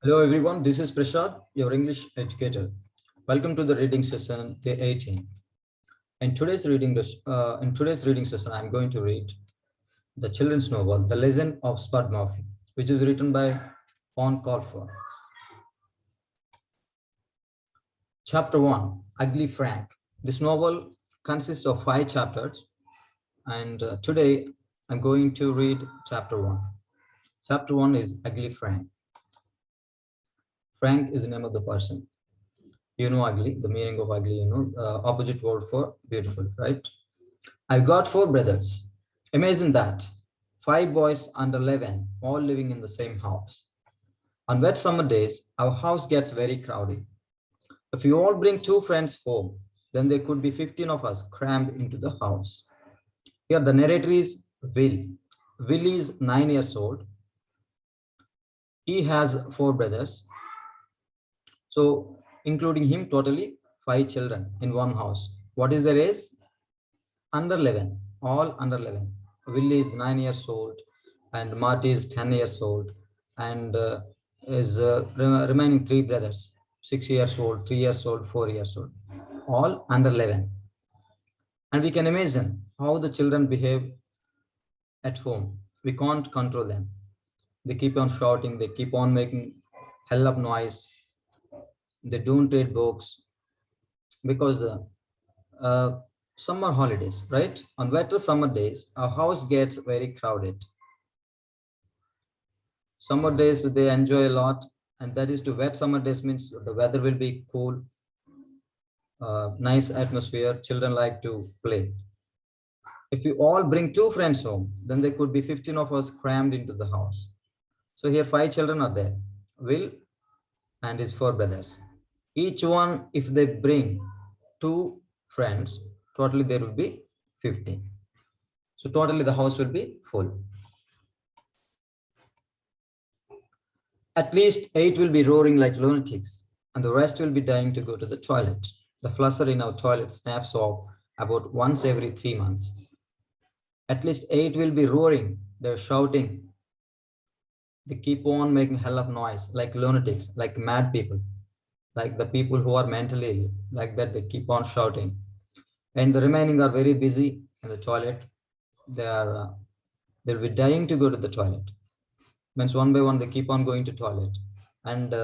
Hello everyone, this is Prashad, your English educator. Welcome to the reading session, day 18. In today's reading session, I'm going to read the children's novel, The Legend of Spud Murphy, which is written by Paul Colfer. Chapter 1, Ugly Frank. This novel consists of 5 chapters, and today I'm going to read chapter 1. Chapter 1 is Ugly Frank. Frank is the name of the person. You know ugly, the meaning of ugly, opposite word for beautiful, right? I've got 4 brothers. Imagine that. 5 boys under 11, all living in the same house. On wet summer days, our house gets very crowded. If you all bring 2 friends home, then there could be 15 of us crammed into the house. Here, the narrator is Will. Will is 9 years old. He has 4 brothers. So, including him, totally 5 children in one house. What is their age? Under 11, all under 11. Will is 9 years old, and Marty is 10 years old, and is remaining 3 brothers, 6 years old, 3 years old, 4 years old, all under 11. And we can imagine how the children behave at home. We can't control them. They keep on shouting, they keep on making hell of noise. They don't read books because uh, summer holidays, right? On wetter summer days, our house gets very crowded. Summer days, they enjoy a lot, and that is to wet summer days means the weather will be cool, nice atmosphere. Children like to play. If you all bring 2 friends home, then there could be 15 of us crammed into the house. So here 5 children are there, Will and his 4 brothers. Each one, if they bring 2 friends, totally there will be 15. So totally the house will be full. At least 8 will be roaring like lunatics, and the rest will be dying to go to the toilet. The flusser in our toilet snaps off about once every 3 months. At least 8 will be roaring, they're shouting. They keep on making hell of noise like lunatics, like mad people, like the people who are mentally ill, like that they keep on shouting. And the remaining are very busy in the toilet. They'll be dying to go to the toilet. Means one by one they keep on going to toilet, and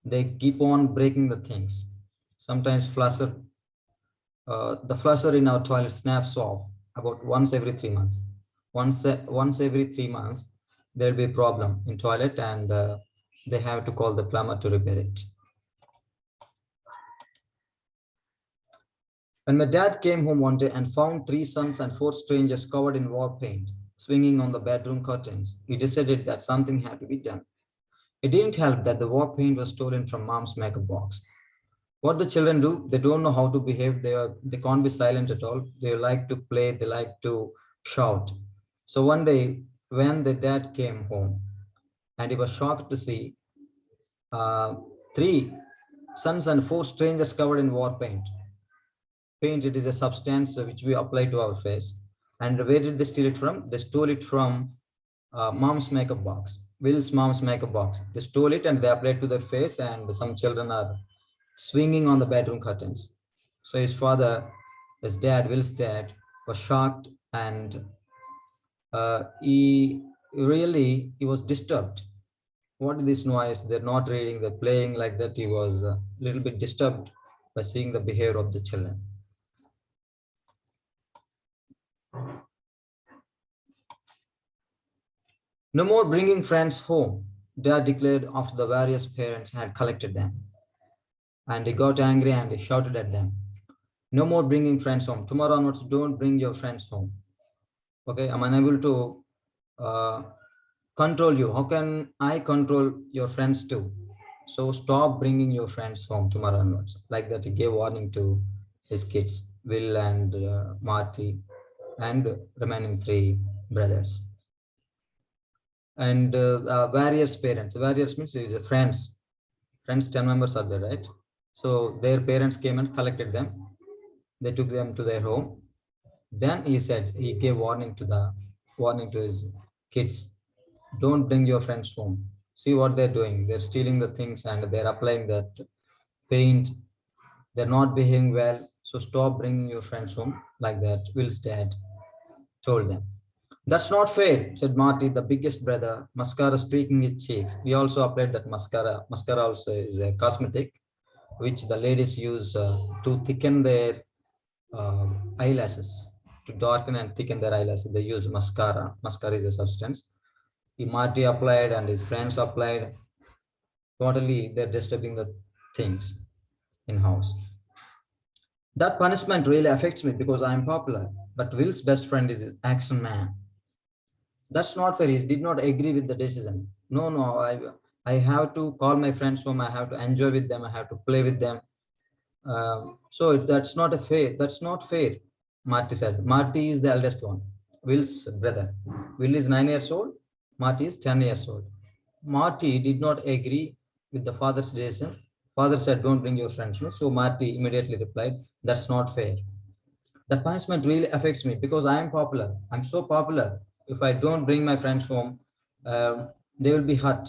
they keep on breaking the things. Sometimes the flusher in our toilet snaps off about once every 3 months. Once every 3 months there'll be a problem in toilet, and they have to call the plumber to repair it. When my dad came home one day and found 3 sons and 4 strangers covered in war paint swinging on the bedroom curtains, he decided that something had to be done. It didn't help that the war paint was stolen from mom's makeup box. What the children do, they don't know how to behave. They can't be silent at all. They like to play, they like to shout. So one day when the dad came home, and he was shocked to see uh, 3 sons and 4 strangers covered in war paint. Paint, it is a substance which we apply to our face. And where did they steal it from? They stole it from mom's makeup box, Will's mom's makeup box. They stole it and they applied to their face, and some children are swinging on the bedroom curtains. So his dad, Will's dad, was shocked, and he was disturbed. What is this noise? They're not reading, they're playing like that. He was a little bit disturbed by seeing the behavior of the children. No more bringing friends home, Dad declared after the various parents had collected them. And he got angry and he shouted at them. No more bringing friends home. Tomorrow onwards, don't bring your friends home. Okay, I'm unable to control you. How can I control your friends too? So stop bringing your friends home tomorrow onwards. Like that, he gave warning to his kids, Will and Marty, and remaining 3 brothers. And various parents. Various means is friends. Friends, 10 members are there, right? So their parents came and collected them. They took them to their home. Then he gave warning to his kids. Don't bring your friends home. See what they're doing. They're stealing the things and they're applying that paint. They're not behaving well. So stop bringing your friends home like that. Will's dad told them. That's not fair, said Marty, the biggest brother, mascara streaking his cheeks. We also applied that mascara. Mascara also is a cosmetic which the ladies use to thicken their eyelashes, to darken and thicken their eyelashes. They use mascara. Mascara is a substance. Marty applied and his friends applied. Totally, they're disturbing the things in house. That punishment really affects me because I'm popular. But Will's best friend is action man. That's not fair. He did not agree with the decision. No, I have to call my friends home. I have to enjoy with them. I have to play with them. So that's not a fair. That's not fair. Marty said. Marty is the eldest one. Will's brother. Will is 9 years old. Marty is 10 years old. Marty did not agree with the father's decision. Father said, "Don't bring your friends." No? So Marty immediately replied, "That's not fair. The punishment really affects me because I am popular. I'm so popular. If I don't bring my friends home, they will be hurt.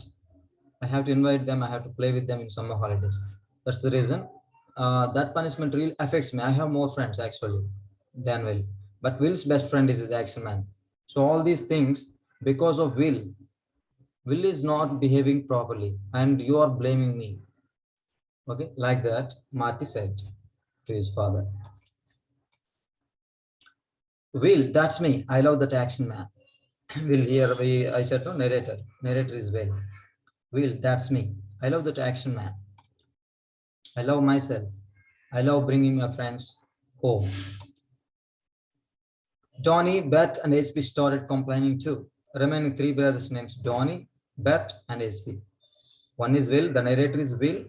I have to invite them. I have to play with them in summer holidays. That's the reason. That punishment really affects me. I have more friends actually than Will. But Will's best friend is his action man. So all these things because of Will. Will is not behaving properly, and you are blaming me." Okay, like that, Marty said to his father. Will, that's me. I love that action man. Will, here I said no narrator. Narrator is Will. Will, that's me. I love that action man. I love myself. I love bringing my friends home. Donnie, Beth, and HP started complaining too. Remaining three brothers names Donnie, Beth, and HP. One is Will, the narrator is Will,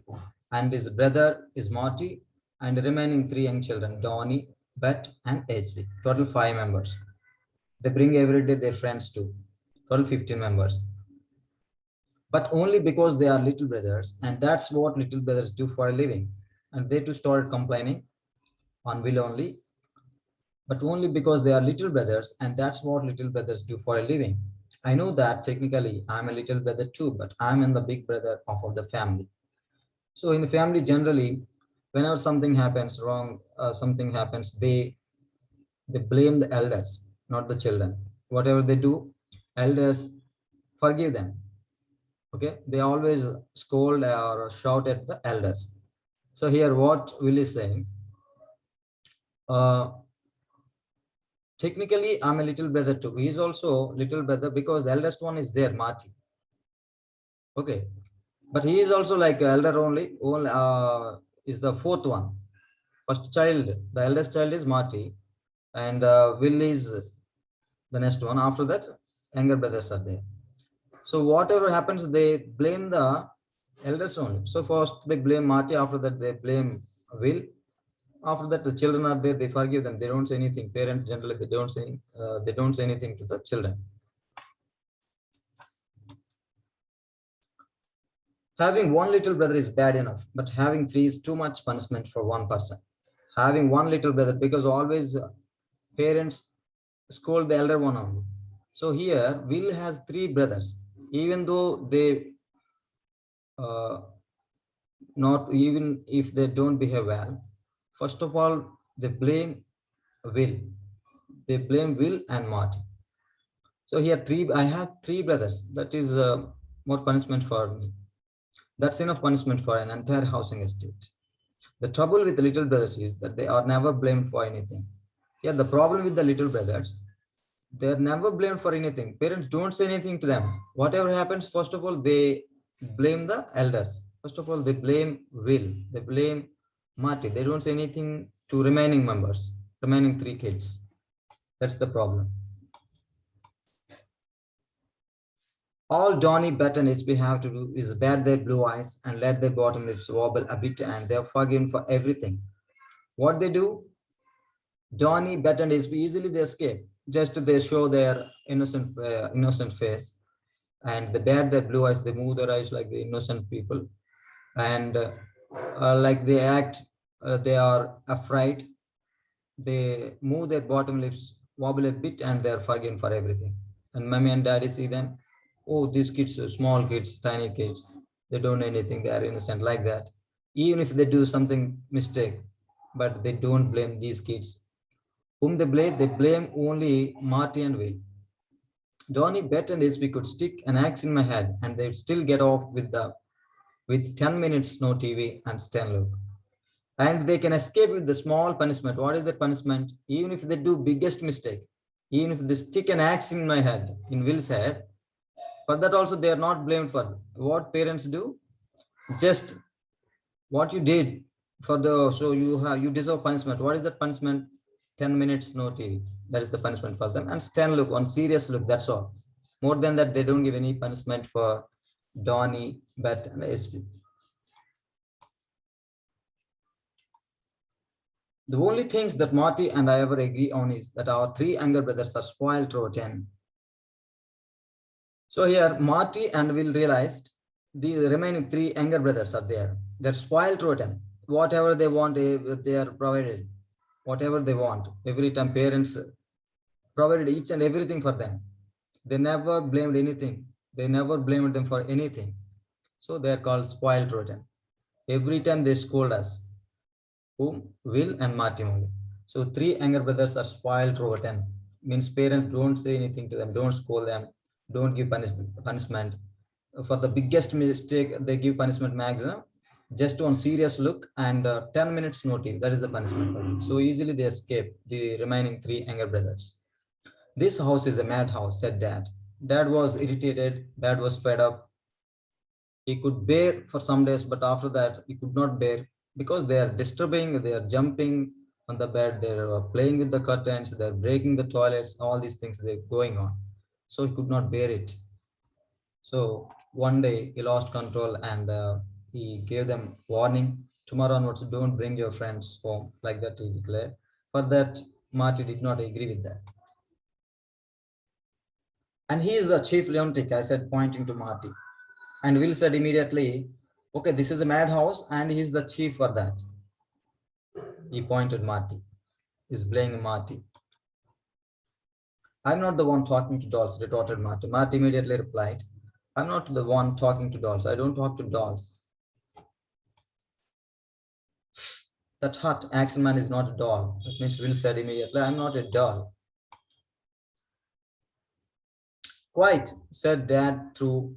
and his brother is Marty, and the remaining three young children, Donnie, Beth, and HP. Total 5 members. They bring every day their friends too. Total 15 members. But only because they are little brothers, and that's what little brothers do for a living. And they too started complaining on Will only, but only because they are little brothers, and that's what little brothers do for a living. I know that technically I'm a little brother too, but I'm in the big brother of the family. So in the family, generally, whenever something happens wrong, something happens, they blame the elders, not the children. Whatever they do, elders forgive them. Okay, they always scold or shout at the elders. So here, what Will is saying, uh, technically, I'm a little brother too. He is also little brother because the eldest one is there, Marty. Okay, but he is also like elder only. Is the fourth one. First child, the eldest child is Marty, and Will is the next one. After that, younger brothers are there. So whatever happens, they blame the elders only. So first they blame Marty. After that, they blame Will. After that, the children are there. They forgive them. They don't say anything. Parents generally they don't say anything to the children. Having one little brother is bad enough, but having three is too much punishment for one person. Having one little brother, because always parents scold the elder one only. So here, Will has three brothers, even though they not even if they don't behave well. First of all, they blame Will. They blame Will and Marty. So here, I have three brothers. That is more punishment for me. That's enough punishment for an entire housing estate. The trouble with the little brothers is that they are never blamed for anything. Yeah, the problem with the little brothers, they're never blamed for anything. Parents don't say anything to them. Whatever happens, first of all, they blame the elders. First of all, they blame Will. They blame Marty. They don't say anything to remaining members, remaining three kids. That's the problem. All Donnie, Bet, and HB have to do is bat their blue eyes and let their bottom lips wobble a bit, and they're forgiven for everything. What they do, Donnie, Bet, and HB easily they escape. Just they show their innocent face, and they bat their blue eyes. They move their eyes like the innocent people, and like they act. They are afraid. They move their bottom lips, wobble a bit, and they're forgiven for everything. And mommy and daddy see them. oh, these kids, small kids, tiny kids, they don't know anything, they are innocent, like that. Even if they do something mistake, but they don't blame these kids. Whom they blame only Marty and Will. Donnie Bet and SB could stick an axe in my head and they'd still get off with 10 minutes no TV and stand look. And they can escape with the small punishment. What is the punishment? Even if they do biggest mistake, even if they stick an axe in my head, in Will's head, for that also they are not blamed for. What parents do? Just what you did for the, so you deserve punishment. What is the punishment? 10 minutes no TV. That is the punishment for them. And stand look, on serious look, that's all. More than that, they don't give any punishment for Donnie, Bet, and SB. The only things that Marty and I ever agree on is that our three younger brothers are spoiled rotten. So here, Marty and Will realized the remaining three younger brothers are there. They're spoiled rotten. Whatever they want, they are provided. Whatever they want. Every time parents provided each and everything for them. They never blamed anything. They never blamed them for anything. So they're called spoiled rotten. Every time they scold us. Whom? Will and Marty only. So three younger brothers are spoiled rotten. Means parents don't say anything to them, don't scold them, don't give punishment. For the biggest mistake, they give punishment maximum. Just one serious look and 10 minutes notice. That is the punishment. So easily they escape, the remaining three younger brothers. This house is a madhouse, said Dad. Dad was irritated. Dad was fed up. He could bear for some days, but after that, he could not bear because they are disturbing, they are jumping on the bed, they're playing with the curtains, they're breaking the toilets, all these things they're going on. So he could not bear it. So one day he lost control and he gave them warning. Tomorrow onwards, don't bring your friends home, like that he declared. For that, Marty did not agree with that. And he is the chief lunatic, I said, pointing to Marty. And Will said immediately, okay, this is a madhouse and he is the chief for that. He pointed Marty. He's blaming Marty. I'm not the one talking to dolls, retorted Marty. Marty immediately replied, I'm not the one talking to dolls. I don't talk to dolls. That hot Axelman is not a doll. That means Will said immediately, I'm not a doll. Quite, said Dad through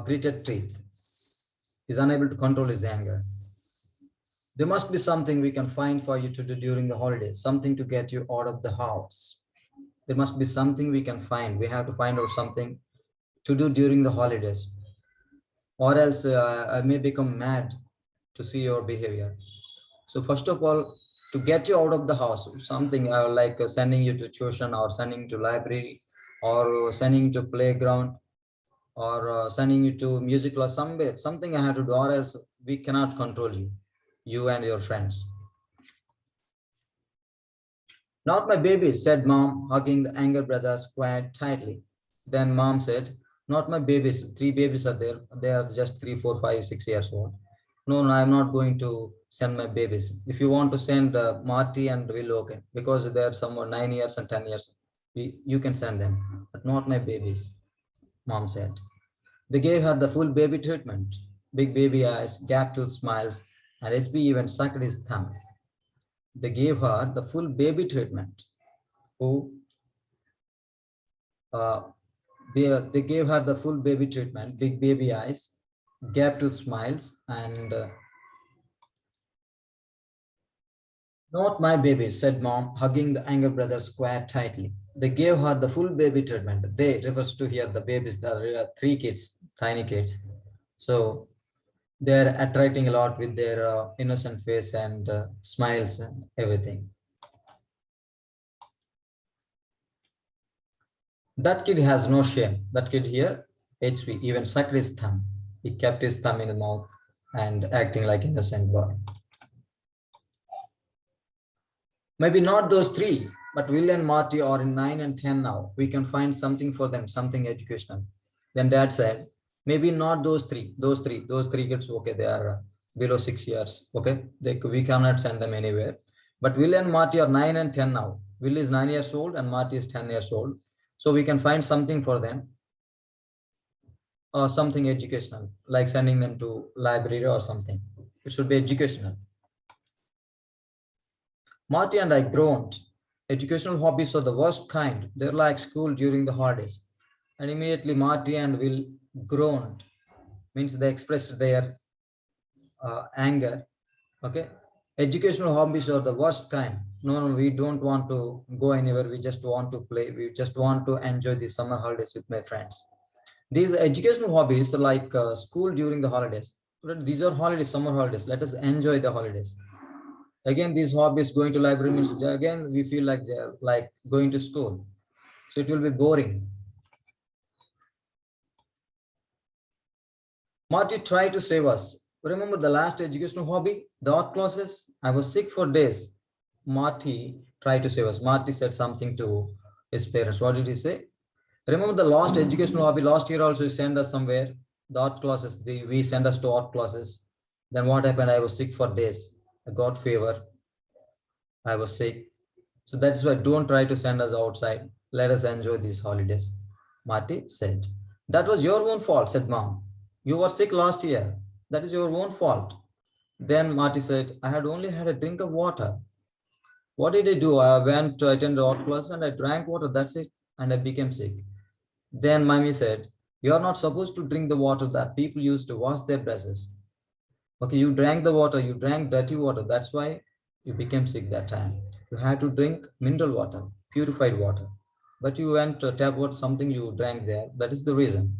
gritted teeth. He's unable to control his anger. There must be something we can find for you to do during the holidays, something to get you out of the house. There must be something we can find. We have to find out something to do during the holidays, or else I may become mad to see your behavior. So first of all, to get you out of the house, something like sending you to tuition or sending you to library or sending you to playground or sending you to music class, something I have to do, or else we cannot control you and your friends. Not my babies, said Mom, hugging the younger brother quite tightly. Then Mom said, not my babies. Three babies are there. They are just 3, 4, 5, 6 years old. No, I'm not going to send my babies. If you want to send Marty and Will, okay, because they are somewhere 9 years and 10 years, you can send them, but not my babies, Mom said. They gave her the full baby treatment, big baby eyes, gap-toothed smiles, and SB even sucked his thumb. They gave her the full baby treatment. They gave her the full baby treatment, big baby eyes, gap-toothed smiles, and not my baby, said Mom, hugging the younger brother quite tightly. They gave her the full baby treatment. They refers to here the babies. There are 3 kids, tiny kids. So they're attracting a lot with their innocent face and smiles and everything. That kid has no shame. That kid here, HP, even sucked his thumb. He kept his thumb in the mouth and acting like an innocent boy. Maybe not those 3, but Will and Marty are in 9 and 10 now. We can find something for them, something educational. Then Dad said, maybe not those 3 kids, okay, they are below 6 years, okay, we cannot send them anywhere. But Will and Marty are 9 and 10 now. Will is 9 years old and Marty is 10 years old. So we can find something for them. or something educational, like sending them to library or something. It should be educational. Marty and I groaned. Educational hobbies are the worst kind. They're like school during the holidays. And immediately Marty and Will groaned, means they expressed their anger. Okay. Educational hobbies are the worst kind. No, no, we don't want to go anywhere. We just want to play. We just want to enjoy the summer holidays with my friends. These educational hobbies are like school during the holidays. These are holidays, summer holidays. Let us enjoy the holidays. Again, these hobbies, going to library means again we feel like going to school. So it will be boring. Marty tried to save us. Remember the last educational hobby, the art classes? I was sick for days. Marty tried to save us. Marty said something to his parents. What did he say? Remember the last educational hobby? Last year also he sent us somewhere. The art classes, we sent us to art classes. Then what happened? I was sick for days. I got fever. I was sick. So that's why don't try to send us outside. Let us enjoy these holidays. Marty said. That was your own fault, said Mom. You were sick last year. That is your own fault. Then Marty said, I had only had a drink of water. What did I do? I went to attend the art class and I drank water. That's it. And I became sick. Then Mommy said, you are not supposed to drink the water that people use to wash their dresses. Okay, you drank the water, you drank dirty water. That's why you became sick that time. You had to drink mineral water, purified water. But you went to tap water, something you drank there. That is the reason.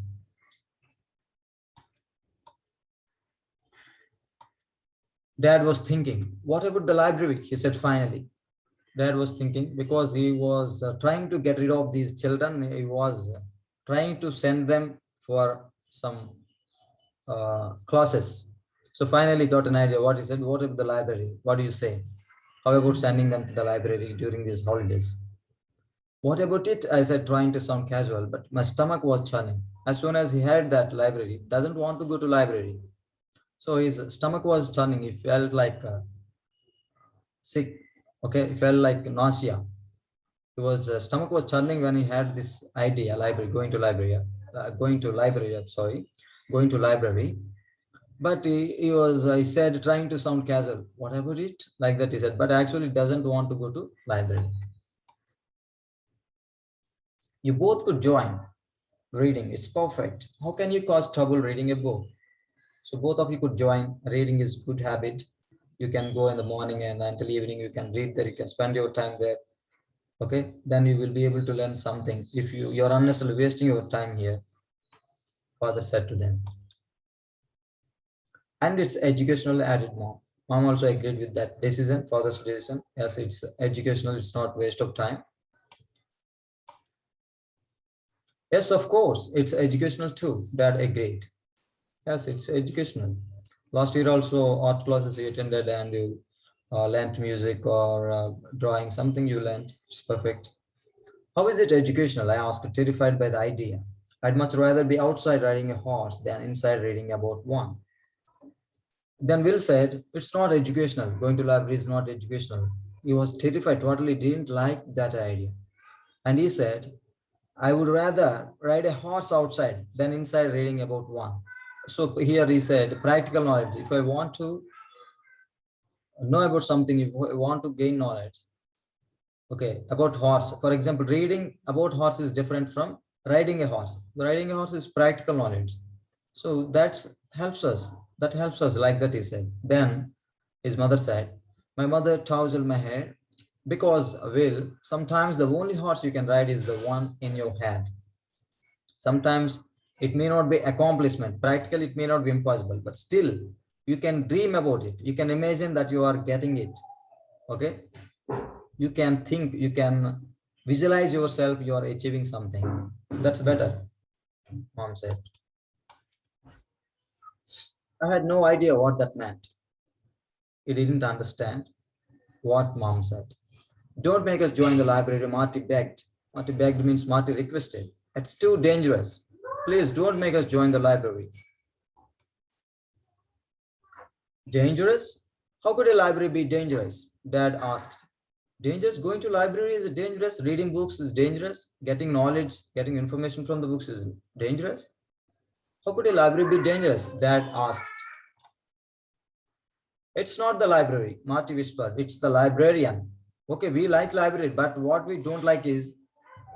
Dad was thinking, what about the library? He said finally. Dad was thinking because he was trying to get rid of these children. He was trying to send them for some classes. So finally got an idea. What he said, what about the library? What do you say? How about sending them to the library during these holidays? What about it? I said, trying to sound casual, but my stomach was churning. As soon as he heard that library, doesn't want to go to library. So his stomach was churning. He felt like sick. Okay, he felt like nausea. He was stomach was churning when he had this idea, library, going to library. But he said, trying to sound casual. What about it? Like that he said, but actually doesn't want to go to library. You both could join reading. It's perfect. How can you cause trouble reading a book? So both of you could join. Reading is good habit. You can go in the morning and until evening you can read there. You can spend your time there. Okay, then you will be able to learn something. If you're unnecessarily wasting your time here, father said to them. And it's educational, added mom. Mom also agreed with that decision, father's decision. Yes, it's educational, it's not waste of time. Yes, of course, it's educational too. Dad agreed. Yes, it's educational. Last year also art classes you attended and you learned music or drawing, something you learned. It's perfect. How is it educational? I asked, terrified by the idea. I'd much rather be outside riding a horse than inside reading about one. Then Will said, it's not educational. Going to library is not educational. He was terrified, totally didn't like that idea. And he said, I would rather ride a horse outside than inside reading about one. So here he said, practical knowledge. If I want to know about something, if I want to gain knowledge, okay, about horse. For example, reading about horse is different from riding a horse. Riding a horse is practical knowledge. So that helps us. That helps us, like that he said. Then his mother said, my mother tousled my hair because, Will, sometimes the only horse you can ride is the one in your head. Sometimes it may not be accomplishment. Practically, it may not be impossible, but still you can dream about it. You can imagine that you are getting it. Okay. You can think, you can visualize yourself, you are achieving something. That's better, mom said. I had no idea what that meant. He didn't understand what mom said. Don't make us join the library, Marty begged. Marty begged means Marty requested. It's too dangerous. Please don't make us join the library. Dangerous? How could a library be dangerous? Dad asked. Dangerous? Going to library is dangerous. Reading books is dangerous. Getting knowledge, getting information from the books is dangerous. How could a library be dangerous? Dad asked. It's not the library, Marty whispered. It's the librarian. Okay, we like library, but what we don't like is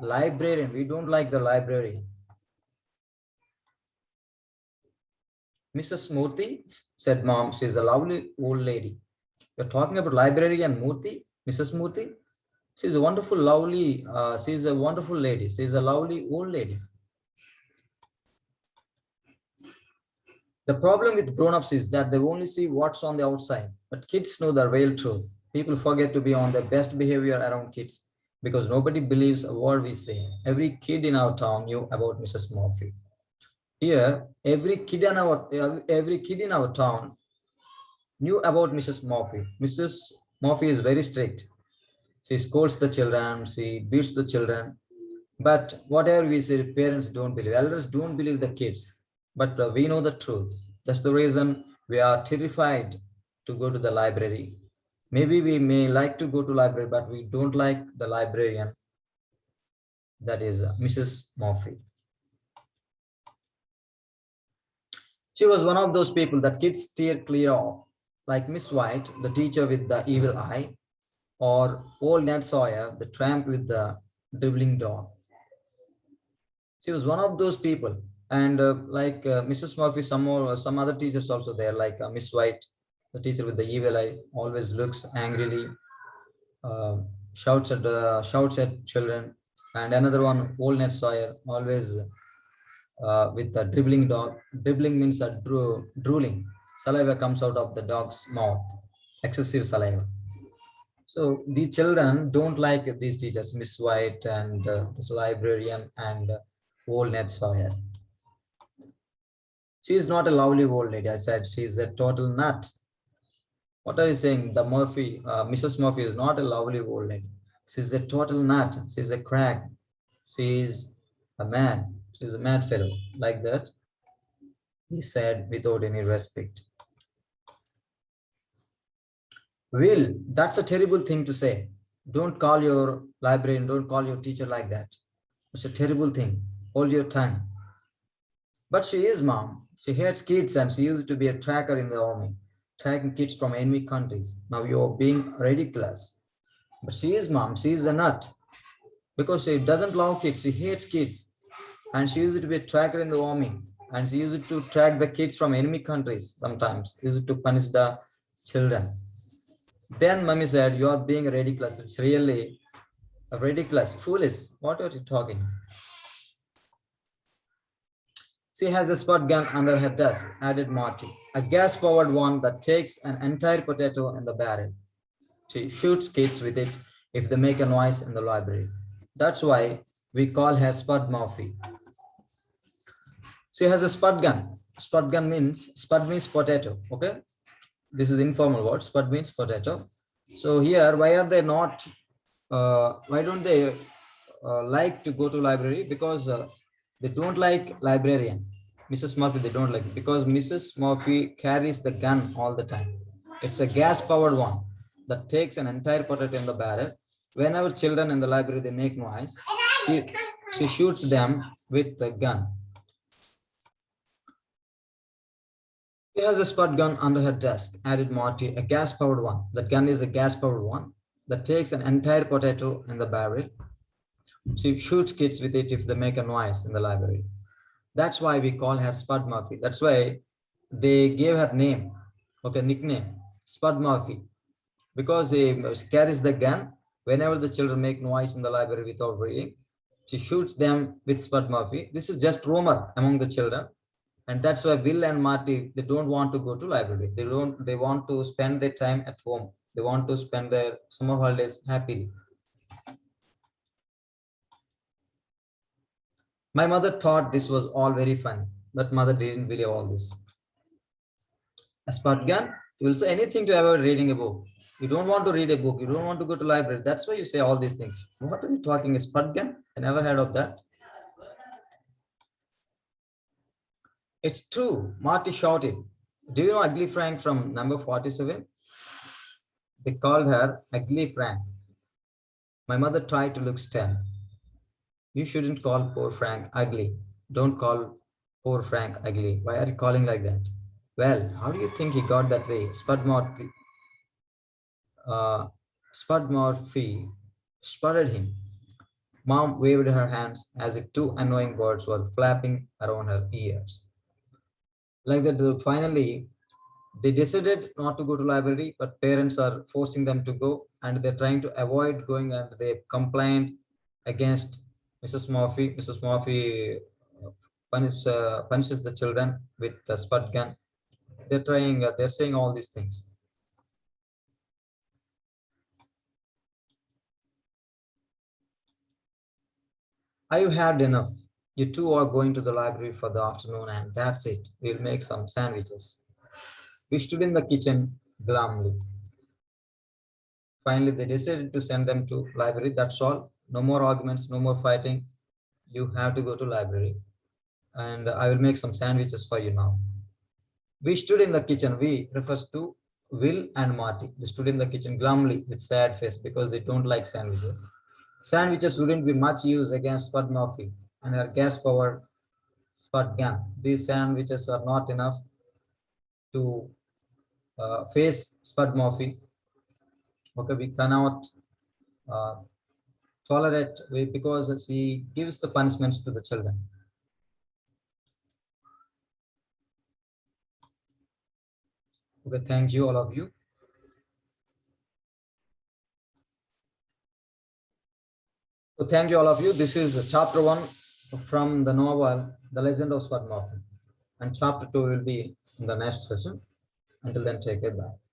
librarian. We don't like the librarian. Mrs. Murthy, said Mom. She's a lovely old lady. You're talking about librarian Murthy, Mrs. Murthy? She's a wonderful, lovely, she's a wonderful lady. She's a lovely old lady. The problem with grown-ups is that they only see what's on the outside, but kids know the real truth. People forget to be on their best behavior around kids because nobody believes a word we say. Every kid in our town knew about Mrs. Murphy. Here, every kid in our town knew about Mrs. Murphy. Mrs. Murphy is very strict. She scolds the children, she beats the children. But whatever we say, parents don't believe. Elders don't believe the kids. But we know the truth. That's the reason we are terrified to go to the library. Maybe we may like to go to library, but we don't like the librarian. That is Mrs. Murphy. She was one of those people that kids steer clear of, like Miss White, the teacher with the evil eye, or old Ned Sawyer, the tramp with the dribbling dog. She was one of those people. And like Mrs. Murphy, some other teachers also there, like Miss White, the teacher with the evil eye, always looks angrily, uh, shouts at children. And another one, old Ned Sawyer, always with a dribbling dog. Dribbling means a drooling. Saliva comes out of the dog's mouth, excessive saliva. So the children don't like these teachers, Miss White and this librarian and old Ned Sawyer. She is not a lovely old lady. I said she is a total nut. What are you saying? The Murphy, Mrs. Murphy is not a lovely old lady. She's a total nut. She's a crack. She is a mad. She's a mad fellow. Like that, he said without any respect. Will, that's a terrible thing to say. Don't call your librarian, don't call your teacher like that. It's a terrible thing. Hold your tongue. But she is, Mom. She hates kids and she used to be a tracker in the army, tracking kids from enemy countries. Now you're being ridiculous. But she is, Mom. She is a nut. Because she doesn't love kids. She hates kids. And she used to be a tracker in the army. And she used to track the kids from enemy countries sometimes. Used to punish the children. Then Mummy said, you are being ridiculous. It's really ridiculous, foolish. What are you talking? She has a spud gun under her desk, added Marty. A gas-powered one that takes an entire potato in the barrel. She shoots kids with it if they make a noise in the library. That's why we call her Spud Murphy. She has a spud gun. Spud means potato. Okay. This is informal word. Spud means potato. So here, why are they not? Why don't they like to go to library? Because they don't like librarian. Mrs. Murphy, they don't like it because Mrs. Murphy carries the gun all the time. It's a gas-powered one that takes an entire potato in the barrel. Whenever children in the library they make noise, she shoots them with the gun. She has a spud gun under her desk, added Marty, a gas-powered one. That gun is a gas-powered one that takes an entire potato in the barrel. She shoots kids with it if they make a noise in the library. That's why we call her Spud Murphy. That's why they gave her name, okay, nickname, Spud Murphy, because she carries the gun. Whenever the children make noise in the library without reading, she shoots them with Spud Murphy. This is just rumor among the children. And that's why Will and Marty, they don't want to go to library. They want to spend their time at home. They want to spend their summer holidays happily. My mother thought this was all very fun, but mother didn't believe all this. A spud gun, you will say anything to avoid reading a book. You don't want to read a book. You don't want to go to library. That's why you say all these things. What are you talking? A spud gun? I never heard of that. It's true, Marty shouted. Do you know Ugly Frank from number 47? They called her Ugly Frank. My mother tried to look stern. You shouldn't call poor Frank ugly. Don't call Poor Frank Ugly. Why are you calling like that? Well, how do you think he got that way? Uh, Spud Murphy spotted him. Mom waved her hands as if two annoying birds were flapping around her ears. Like that, finally, they decided not to go to library, but parents are forcing them to go, and they're trying to avoid going, and they complained against Mrs. Murphy. Mrs. Murphy punishes the children with the spud gun. They're saying all these things. I've had enough. You two are going to the library for the afternoon, and that's it. We'll make some sandwiches. We stood in the kitchen glumly. Finally, they decided to send them to library. That's all. No more arguments, no more fighting. You have to go to library. And I will make some sandwiches for you now. We stood in the kitchen. We refers to Will and Marty. They stood in the kitchen glumly with sad face because they don't like sandwiches. Sandwiches wouldn't be much use against Spud Murphy and her gas-powered Spud gun. These sandwiches are not enough to face Spud Murphy. Okay, we cannot uh, tolerate because he gives the punishments to the children. Okay, thank you, all of you. So thank you, all of you. This is chapter 1 from the novel The Legend of Spud Murphy, and chapter 2 will be in the next session. Until then, take care. Bye.